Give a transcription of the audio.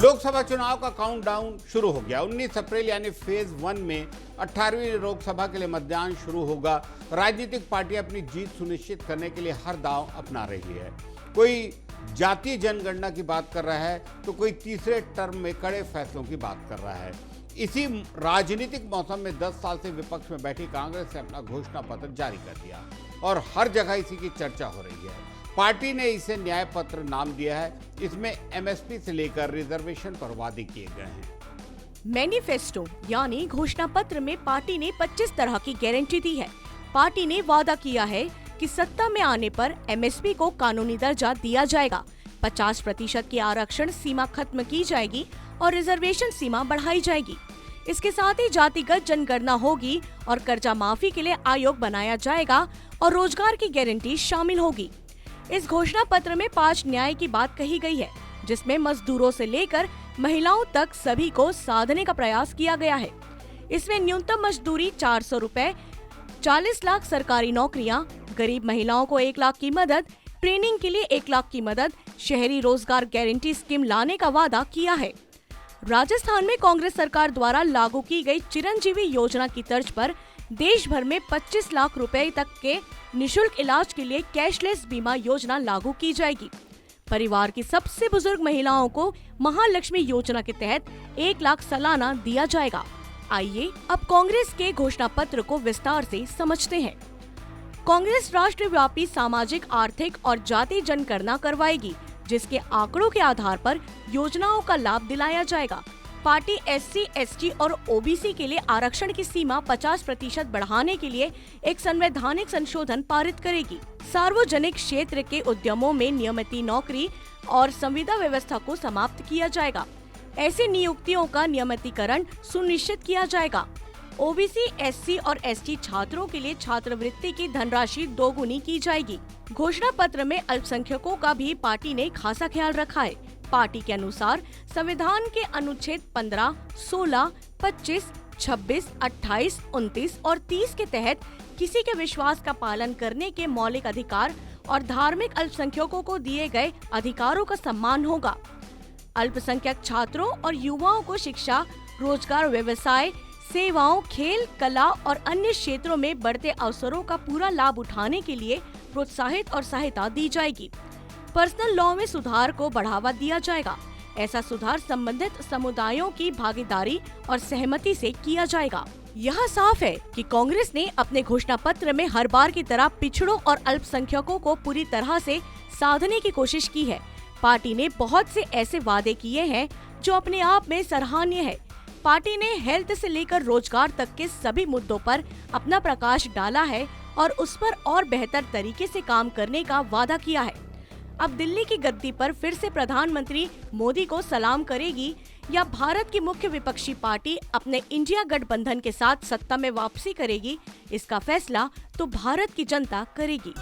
लोकसभा चुनाव का काउंटडाउन शुरू हो गया। 19 अप्रैल यानी फेज 1 में 18वीं लोकसभा के लिए मतदान शुरू होगा। राजनीतिक पार्टियां अपनी जीत सुनिश्चित करने के लिए हर दांव अपना रही है। कोई जातीय जनगणना की बात कर रहा है तो कोई तीसरे टर्म में कड़े फैसलों की बात कर रहा है। इसी राजनीतिक मौसम में 10 साल से विपक्ष में बैठी कांग्रेस ने अपना घोषणा पत्र जारी कर दिया और हर जगह इसी की चर्चा हो रही है। पार्टी ने इसे न्याय पत्र नाम दिया है। इसमें एमएसपी से लेकर रिजर्वेशन पर वादे किए गए हैं। मैनिफेस्टो यानी घोषणा पत्र में पार्टी ने 25 तरह की गारंटी दी है। पार्टी ने वादा किया है कि सत्ता में आने पर एमएसपी को कानूनी दर्जा दिया जाएगा, 50% की आरक्षण सीमा खत्म की जाएगी और रिजर्वेशन सीमा बढ़ाई जाएगी। इसके साथ ही जातिगत जनगणना होगी और कर्जा माफी के लिए आयोग बनाया जाएगा और रोजगार की गारंटी शामिल होगी। इस घोषणा पत्र में 5 न्याय की बात कही गई है, जिसमें मजदूरों से लेकर महिलाओं तक सभी को साधने का प्रयास किया गया है। इसमें न्यूनतम मजदूरी 400 रुपए, 40 लाख सरकारी नौकरियां, गरीब महिलाओं को 1 लाख की मदद, ट्रेनिंग के लिए 1 लाख की मदद, शहरी रोजगार गारंटी स्कीम लाने का वादा किया है। राजस्थान में कांग्रेस सरकार द्वारा लागू की गई चिरंजीवी योजना की तर्ज पर देश भर में 25 लाख रुपए तक के निशुल्क इलाज के लिए कैशलेस बीमा योजना लागू की जाएगी। परिवार की सबसे बुजुर्ग महिलाओं को महालक्ष्मी योजना के तहत 1 लाख सालाना दिया जाएगा। आइए अब कांग्रेस के घोषणा पत्र को विस्तार से समझते हैं। कांग्रेस राष्ट्रव्यापी सामाजिक, आर्थिक और जाति जनगणना करवाएगी, जिसके आंकड़ों के आधार पर योजनाओं का लाभ दिलाया जाएगा। पार्टी एससी, एसटी और ओबीसी के लिए आरक्षण की सीमा 50% बढ़ाने के लिए एक संवैधानिक संशोधन पारित करेगी। सार्वजनिक क्षेत्र के उद्यमों में नियमित नौकरी और संविदा व्यवस्था को समाप्त किया जाएगा। ऐसी नियुक्तियों का नियमितीकरण सुनिश्चित किया जाएगा। ओबीसी, एससी और एसटी छात्रों के लिए छात्रवृत्ति की धनराशि दोगुनी की जाएगी। घोषणा पत्र में अल्पसंख्यकों का भी पार्टी ने खासा ख्याल रखा है। पार्टी के अनुसार संविधान के अनुच्छेद 15, 16, 25, 26, 28, 29 और 30 के तहत किसी के विश्वास का पालन करने के मौलिक अधिकार और धार्मिक अल्पसंख्यकों को दिए गए अधिकारों का सम्मान होगा। अल्पसंख्यक छात्रों और युवाओं को शिक्षा, रोजगार, व्यवसाय, सेवाओं, खेल, कला और अन्य क्षेत्रों में बढ़ते अवसरों का पूरा लाभ उठाने के लिए प्रोत्साहित और सहायता दी जाएगी। पर्सनल लॉ में सुधार को बढ़ावा दिया जाएगा। ऐसा सुधार संबंधित समुदायों की भागीदारी और सहमति से किया जाएगा। यह साफ है कि कांग्रेस ने अपने घोषणा पत्र में हर बार की तरह पिछड़ों और अल्पसंख्यकों को पूरी तरह से साधने की कोशिश की है। पार्टी ने बहुत से ऐसे वादे किए हैं जो अपने आप में सराहनीय है। पार्टी ने हेल्थ से लेकर रोजगार तक के सभी मुद्दों पर अपना प्रकाश डाला है और उस पर और बेहतर तरीके से काम करने का वादा किया है। अब दिल्ली की गद्दी पर फिर से प्रधानमंत्री मोदी को सलाम करेगी या भारत की मुख्य विपक्षी पार्टी अपने इंडिया गठबंधन के साथ सत्ता में वापसी करेगी, इसका फैसला तो भारत की जनता करेगी।